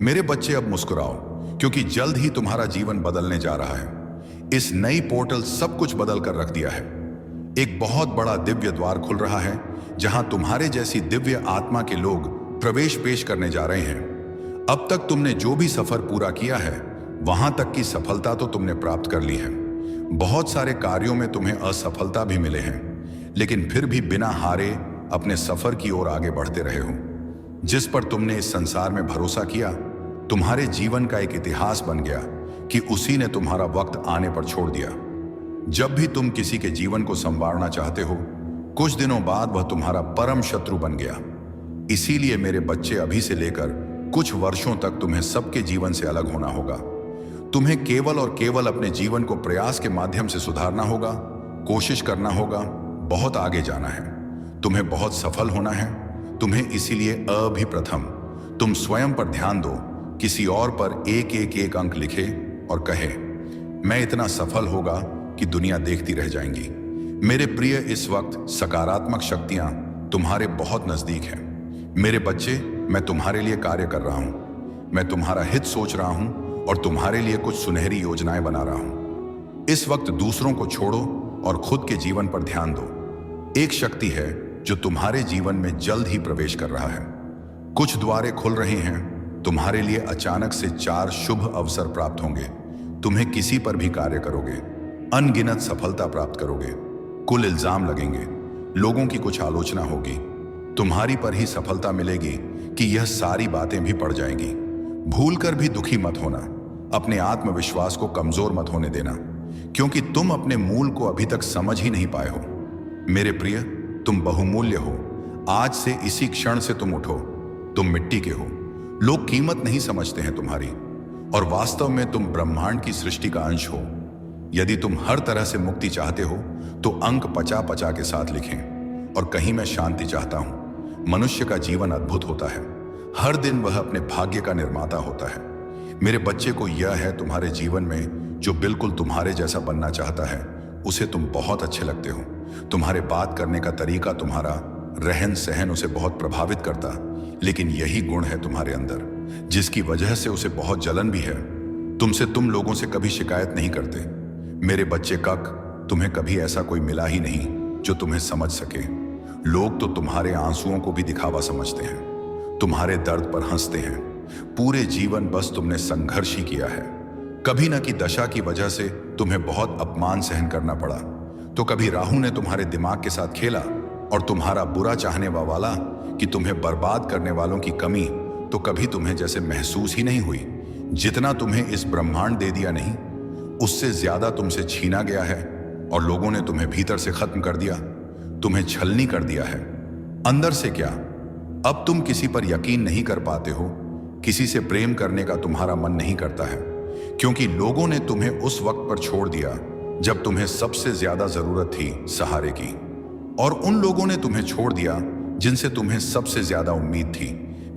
मेरे बच्चे अब मुस्कुराओ, क्योंकि जल्द ही तुम्हारा जीवन बदलने जा रहा है। इस नई पोर्टल सब कुछ बदल कर रख दिया है। एक बहुत बड़ा दिव्य द्वार खुल रहा है, जहां तुम्हारे जैसी दिव्य आत्मा के लोग प्रवेश पेश करने जा रहे हैं। अब तक तुमने जो भी सफर पूरा किया है, वहां तक की सफलता तो तुमने प्राप्त कर ली है। बहुत सारे कार्यों में तुम्हें असफलता भी मिले हैं, लेकिन फिर भी बिना हारे अपने सफर की ओर आगे बढ़ते रहे हो। जिस पर तुमने इस संसार में भरोसा किया, तुम्हारे जीवन का एक इतिहास बन गया कि उसी ने तुम्हारा वक्त आने पर छोड़ दिया। जब भी तुम किसी के जीवन को संवारना चाहते हो, कुछ दिनों बाद वह तुम्हारा परम शत्रु बन गया। इसीलिए मेरे बच्चे, अभी से लेकर कुछ वर्षों तक तुम्हें सबके जीवन से अलग होना होगा। तुम्हें केवल और केवल अपने जीवन को प्रयास के माध्यम से सुधारना होगा, कोशिश करना होगा, बहुत आगे जाना है। तुम्हें बहुत सफल होना है। तुम्हें इसीलिए अभी प्रथम तुम स्वयं पर ध्यान दो, किसी और पर एक अंक लिखे और कहे, मैं इतना सफल होगा कि दुनिया देखती रह जाएंगी। मेरे प्रिय, इस वक्त सकारात्मक शक्तियां तुम्हारे बहुत नजदीक हैं। मेरे बच्चे, मैं तुम्हारे लिए कार्य कर रहा हूं। मैं तुम्हारा हित सोच रहा हूं और तुम्हारे लिए कुछ सुनहरी योजनाएं बना रहा हूं। इस वक्त दूसरों को छोड़ो और खुद के जीवन पर ध्यान दो। एक शक्ति है जो तुम्हारे जीवन में जल्द ही प्रवेश कर रहा है। कुछ द्वारे खुल रहे हैं। तुम्हारे लिए अचानक से 4 शुभ अवसर प्राप्त होंगे। तुम्हें किसी पर भी कार्य करोगे, अनगिनत सफलता प्राप्त करोगे। कुल इल्जाम लगेंगे, लोगों की कुछ आलोचना होगी, तुम्हारी पर ही सफलता मिलेगी कि यह सारी बातें भी पड़ जाएंगी। भूलकर भी दुखी मत होना। अपने आत्मविश्वास को कमजोर मत होने देना, क्योंकि तुम अपने मूल को अभी तक समझ ही नहीं पाए हो। मेरे प्रिय, तुम बहुमूल्य हो। आज से इसी क्षण से तुम उठो। तुम मिट्टी के हो। लोग कीमत नहीं समझते हैं तुम्हारी, और वास्तव में तुम ब्रह्मांड की सृष्टि का अंश हो। यदि तुम हर तरह से मुक्ति चाहते हो, तो अंक 50-50 के साथ लिखें। और कहीं मैं शांति चाहता हूं। मनुष्य का जीवन अद्भुत होता है। हर दिन वह अपने भाग्य का निर्माता होता है। मेरे बच्चे को यह है, तुम्हारे जीवन में जो बिल्कुल तुम्हारे जैसा बनना चाहता है, उसे तुम बहुत अच्छे लगते हो। तुम्हारे बात करने का तरीका, तुम्हारा रहन सहन उसे बहुत प्रभावित करता। लेकिन यही गुण है तुम्हारे अंदर, जिसकी वजह से उसे बहुत जलन भी है। तुमसे तुम लोगों से कभी शिकायत नहीं करते। मेरे बच्चे कक, तुम्हें कभी ऐसा कोई मिला ही नहीं जो तुम्हें समझ सके। लोग तो तुम्हारे आंसुओं को भी दिखावा समझते हैं, तुम्हारे दर्द पर हंसते हैं। पूरे जीवन बस तुमने संघर्ष ही किया है। कभी न की दशा की वजह से तुम्हें बहुत अपमान सहन करना पड़ा। तो कभी राहु ने तुम्हारे दिमाग के साथ खेला, और तुम्हारा बुरा चाहने वाला कि तुम्हें बर्बाद करने वालों की कमी तो कभी तुम्हें जैसे महसूस ही नहीं हुई। जितना तुम्हें इस ब्रह्मांड दे दिया नहीं, उससे ज्यादा तुमसे छीना गया है। और लोगों ने तुम्हें भीतर से खत्म कर दिया, तुम्हें छलनी कर दिया है। अंदर से क्या, अब तुम किसी पर यकीन नहीं कर पाते हो। किसी से प्रेम करने का तुम्हारा मन नहीं करता है, क्योंकि लोगों ने तुम्हें उस वक्त पर छोड़ दिया जब तुम्हें सबसे ज्यादा जरूरत थी सहारे की। और उन लोगों ने तुम्हें छोड़ दिया जिनसे तुम्हें सबसे ज्यादा उम्मीद थी।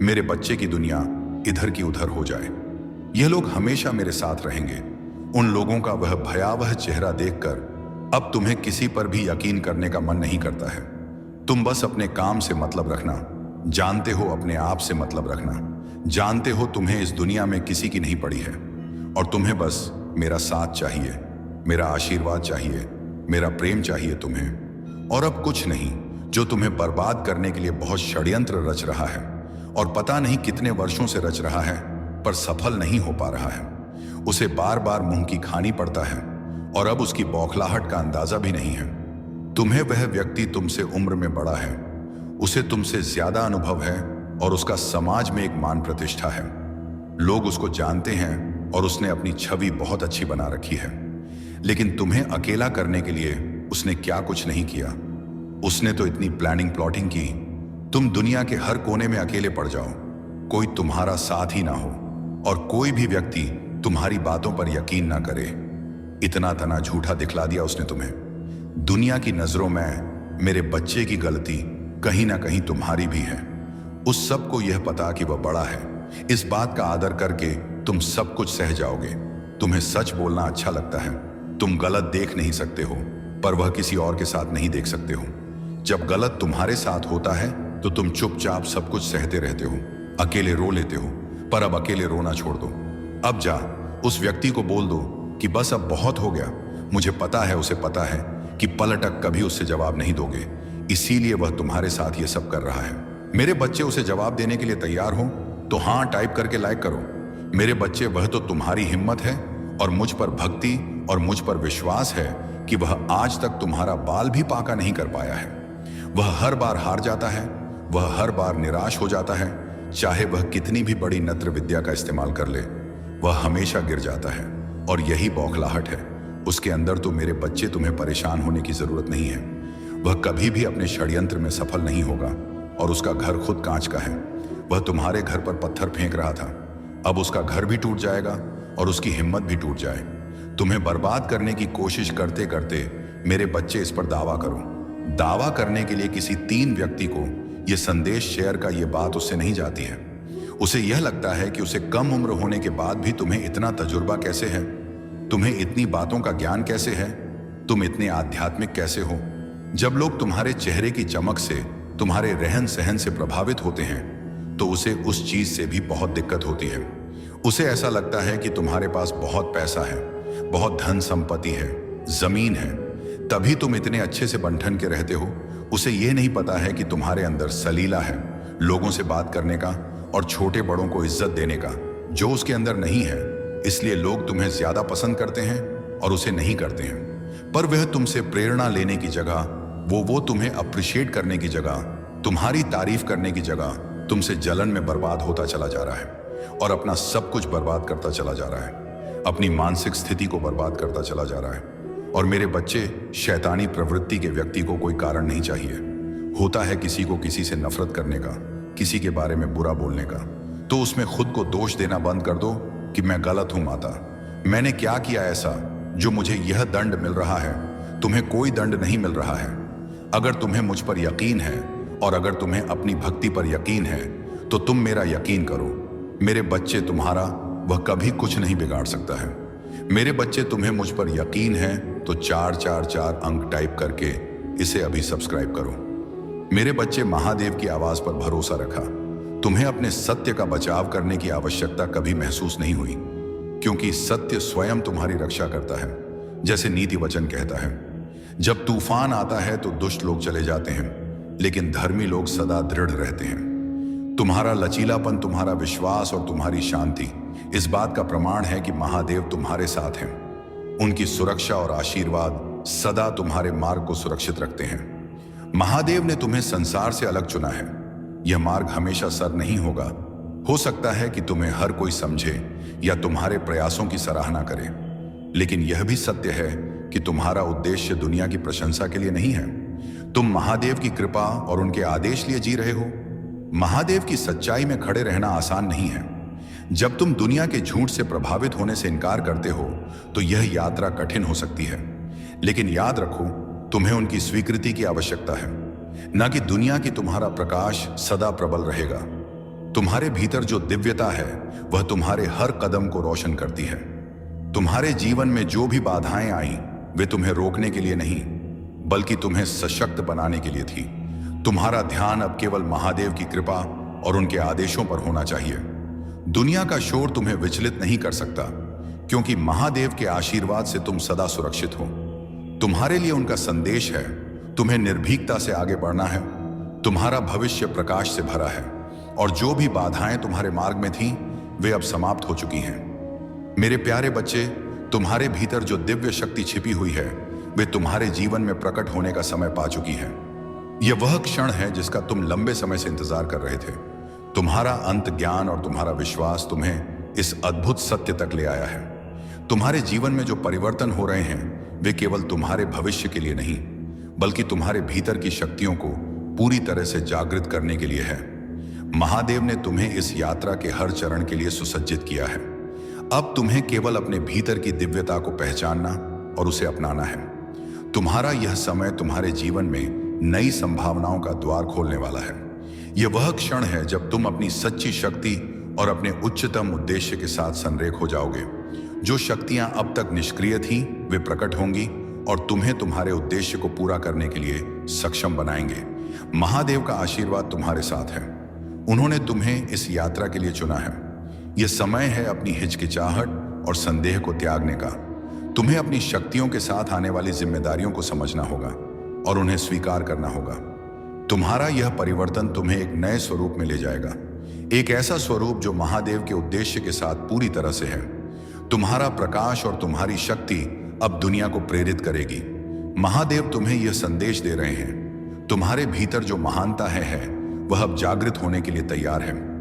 मेरे बच्चे की दुनिया इधर की उधर हो जाए। यह लोग हमेशा मेरे साथ रहेंगे। उन लोगों का वह भयावह चेहरा देखकर अब तुम्हें किसी पर भी यकीन करने का मन नहीं करता है। तुम बस अपने काम से मतलब रखना, जानते हो, अपने आप से मतलब रखना। जानते हो तुम्हें इस दुनिया में किसी की नहीं पड़ी है, और तुम्हें बस मेरा साथ चाहिए, मेरा आशीर्वाद चाहिए, मेरा प्रेम चाहिए तुम्हें, और अब कुछ नहीं। जो तुम्हें बर्बाद करने के लिए बहुत षड्यंत्र रच रहा है, और पता नहीं कितने वर्षों से रच रहा है, पर सफल नहीं हो पा रहा है। उसे बार बार मुंह की खानी पड़ता है, और अब उसकी बौखलाहट का अंदाजा भी नहीं है। तुम्हें वह व्यक्ति तुमसे उम्र में बड़ा है, उसे तुमसे ज्यादा अनुभव है, और उसका समाज में एक मान प्रतिष्ठा है। लोग उसको जानते हैं, और उसने अपनी छवि बहुत अच्छी बना रखी है। लेकिन तुम्हें अकेला करने के लिए उसने क्या कुछ नहीं किया। उसने तो इतनी प्लानिंग प्लॉटिंग की, तुम दुनिया के हर कोने में अकेले पड़ जाओ, कोई तुम्हारा साथ ही ना हो, और कोई भी व्यक्ति तुम्हारी बातों पर यकीन ना करे। इतना तना झूठा दिखला दिया उसने तुम्हें। दुनिया की नजरों में मेरे बच्चे की गलती कहीं ना कहीं तुम्हारी भी है। उस सब को यह पता कि वह बड़ा है, इस बात का आदर करके तुम सब कुछ सह जाओगे। तुम्हें सच बोलना अच्छा लगता है। तुम गलत देख नहीं सकते हो, पर वह किसी और के साथ नहीं देख सकते हो। जब गलत तुम्हारे साथ होता है तो तुम चुपचाप सब कुछ सहते रहते हो, अकेले रो लेते हो, पर अब अकेले रोना छोड़ दो। अब जा उस व्यक्ति को बोल दो कि बस अब बहुत हो गया। मुझे पता है, उसे पता है कि पलटक कभी उससे जवाब नहीं दोगे, इसीलिए वह तुम्हारे साथ ये सब कर रहा है। मेरे बच्चे उसे जवाब देने के लिए तैयार हो तो हाँ टाइप करके लाइक करो। मेरे बच्चे, वह तो तुम्हारी हिम्मत है और मुझ पर भक्ति और मुझ पर विश्वास है कि वह आज तक तुम्हारा बाल भी पाका नहीं कर पाया है। वह हर बार हार जाता है, वह हर बार निराश हो जाता है, चाहे वह कितनी भी बड़ी नत्र विद्या का इस्तेमाल कर ले, वह हमेशा गिर जाता है। और यही बौखलाहट है उसके अंदर। तो मेरे बच्चे, तुम्हें परेशान होने की जरूरत नहीं है। वह कभी भी अपने षड्यंत्र में सफल नहीं होगा और उसका घर खुद कांच का है। वह तुम्हारे घर पर पत्थर फेंक रहा था, अब उसका घर भी टूट जाएगा और उसकी हिम्मत भी टूट जाए। तुम्हें बर्बाद करने की कोशिश करते करते मेरे बच्चे, इस पर दावा करो। दावा करने के लिए किसी 3 व्यक्ति को यह संदेश शेयर का ये बात उससे नहीं जाती है। उसे यह लगता है कि उसे कम उम्र होने के बाद भी तुम्हें इतना तजुर्बा कैसे है, तुम्हें इतनी बातों का ज्ञान कैसे है, तुम इतने आध्यात्मिक कैसे हो। जब लोग तुम्हारे चेहरे की चमक से, तुम्हारे रहन सहन से प्रभावित होते हैं तो उसे उस चीज से भी बहुत दिक्कत होती है। उसे ऐसा लगता है कि तुम्हारे पास बहुत पैसा है, बहुत धन संपत्ति है, जमीन है, तभी तुम इतने अच्छे से बंधन के रहते हो। उसे यह नहीं पता है कि तुम्हारे अंदर सलीला है, लोगों से बात करने का और छोटे बड़ों को इज्जत देने का, जो उसके अंदर नहीं है। इसलिए लोग तुम्हें ज्यादा पसंद करते हैं और उसे नहीं करते हैं। पर वह तुमसे प्रेरणा लेने की जगह, वो तुम्हें अप्रिशिएट करने की जगह, तुम्हारी तारीफ करने की जगह तुमसे जलन में बर्बाद होता चला जा रहा है और अपना सब कुछ बर्बाद करता चला जा रहा है। अपनी मानसिक स्थिति को बर्बाद करता चला जा रहा है। और मेरे बच्चे, शैतानी प्रवृत्ति के व्यक्ति को कोई कारण नहीं चाहिए। होता है किसी को किसी से नफरत करने का, किसी के बारे में बुरा बोलने का, तो उसमें खुद को दोष देना बंद कर दो कि मैं गलत हूं माता, मैंने क्या किया ऐसा जो मुझे यह दंड मिल रहा है। तुम्हें कोई दंड नहीं मिल रहा है। अगर तुम्हें मुझ पर यकीन है और अगर तुम्हें अपनी भक्ति पर यकीन है तो तुम मेरा यकीन करो। मेरे बच्चे, तुम्हारा वह कभी कुछ नहीं बिगाड़ सकता है। मेरे बच्चे, तुम्हें मुझ पर यकीन है तो 444 अंक टाइप करके इसे अभी सब्सक्राइब करो। मेरे बच्चे, महादेव की आवाज पर भरोसा रखा। तुम्हें अपने सत्य का बचाव करने की आवश्यकता कभी महसूस नहीं हुई, क्योंकि सत्य स्वयं तुम्हारी रक्षा करता है। जैसे नीति वचन कहता है, जब तूफान आता है तो दुष्ट लोग चले जाते हैं लेकिन धर्मी लोग सदा दृढ़ रहते हैं। तुम्हारा लचीलापन, तुम्हारा विश्वास और तुम्हारी शांति इस बात का प्रमाण है कि महादेव तुम्हारे साथ हैं। उनकी सुरक्षा और आशीर्वाद सदा तुम्हारे मार्ग को सुरक्षित रखते हैं। महादेव ने तुम्हें संसार से अलग चुना है। यह मार्ग हमेशा सर नहीं होगा। हो सकता है कि तुम्हें हर कोई समझे या तुम्हारे प्रयासों की सराहना करे, लेकिन यह भी सत्य है कि तुम्हारा उद्देश्य दुनिया की प्रशंसा के लिए नहीं है। तुम महादेव की कृपा और उनके आदेश लिए जी रहे हो। महादेव की सच्चाई में खड़े रहना आसान नहीं है। जब तुम दुनिया के झूठ से प्रभावित होने से इनकार करते हो तो यह यात्रा कठिन हो सकती है, लेकिन याद रखो, तुम्हें उनकी स्वीकृति की आवश्यकता है, न कि दुनिया की। तुम्हारा प्रकाश सदा प्रबल रहेगा। तुम्हारे भीतर जो दिव्यता है वह तुम्हारे हर कदम को रोशन करती है। तुम्हारे जीवन में जो भी बाधाएं आई वे तुम्हें रोकने के लिए नहीं, बल्कि तुम्हें सशक्त बनाने के लिए थी। तुम्हारा ध्यान अब केवल महादेव की कृपा और उनके आदेशों पर होना चाहिए। दुनिया का शोर तुम्हें विचलित नहीं कर सकता, क्योंकि महादेव के आशीर्वाद से तुम सदा सुरक्षित हो। तुम्हारे लिए उनका संदेश है, तुम्हें निर्भीकता से आगे बढ़ना है। तुम्हारा भविष्य प्रकाश से भरा है और जो भी बाधाएं तुम्हारे मार्ग में थीं, वे अब समाप्त हो चुकी हैं। मेरे प्यारे बच्चे, तुम्हारे भीतर जो दिव्य शक्ति छिपी हुई है वे तुम्हारे जीवन में प्रकट होने का समय पा चुकी है। यह वह क्षण है जिसका तुम लंबे समय से इंतजार कर रहे थे। तुम्हारा अंत ज्ञान और तुम्हारा विश्वास तुम्हें इस अद्भुत सत्य तक ले आया है। तुम्हारे जीवन में जो परिवर्तन हो रहे हैं वे केवल तुम्हारे भविष्य के लिए नहीं, बल्कि तुम्हारे भीतर की शक्तियों को पूरी तरह से जागृत करने के लिए है। महादेव ने तुम्हें इस यात्रा के हर चरण के लिए सुसज्जित किया है। अब तुम्हें केवल अपने भीतर की दिव्यता को पहचानना और उसे अपनाना है। तुम्हारा यह समय तुम्हारे जीवन में नई संभावनाओं का द्वार खोलने वाला है। यह वह क्षण है जब तुम अपनी सच्ची शक्ति और अपने उच्चतम उद्देश्य के साथ संरेख हो जाओगे। जो शक्तियां अब तक निष्क्रिय थीं, वे प्रकट होंगी और तुम्हें तुम्हारे उद्देश्य को पूरा करने के लिए सक्षम बनाएंगे। महादेव का आशीर्वाद तुम्हारे साथ है। उन्होंने तुम्हें इस यात्रा के लिए चुना है। यह समय है अपनी हिचकिचाहट और संदेह को त्यागने का। तुम्हें अपनी शक्तियों के साथ आने वाली जिम्मेदारियों को समझना होगा और उन्हें स्वीकार करना होगा। तुम्हारा यह परिवर्तन तुम्हें एक नए स्वरूप में ले जाएगा, एक ऐसा स्वरूप जो महादेव के उद्देश्य के साथ पूरी तरह से है। तुम्हारा प्रकाश और तुम्हारी शक्ति अब दुनिया को प्रेरित करेगी। महादेव तुम्हें यह संदेश दे रहे हैं, तुम्हारे भीतर जो महानता है वह अब जागृत होने के लिए तैयार है।